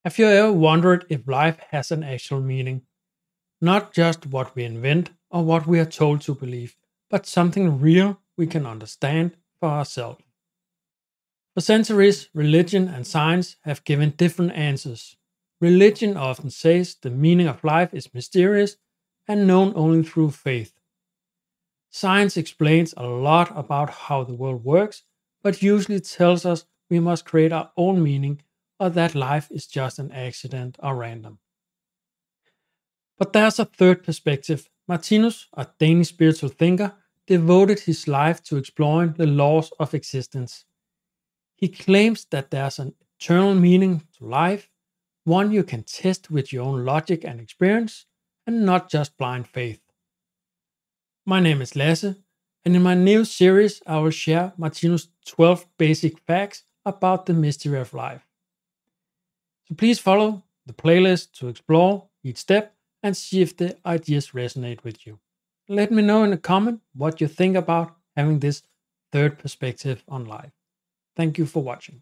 Have you ever wondered if life has an actual meaning? Not just what we invent or what we are told to believe, but something real we can understand for ourselves. For centuries, religion and science have given different answers. Religion often says the meaning of life is mysterious and known only through faith. Science explains a lot about how the world works, but usually tells us we must create our own meaning or that life is just an accident or random. But there's a third perspective. Martinus, a Danish spiritual thinker, devoted his life to exploring the laws of existence. He claims that there's an eternal meaning to life, one you can test with your own logic and experience, and not just blind faith. My name is Lasse, and in my new series, I will share Martinus' 12 basic facts about the mystery of life. So please follow the playlist to explore each step and see if the ideas resonate with you. Let me know in a comment what you think about having this third perspective on life. Thank you for watching.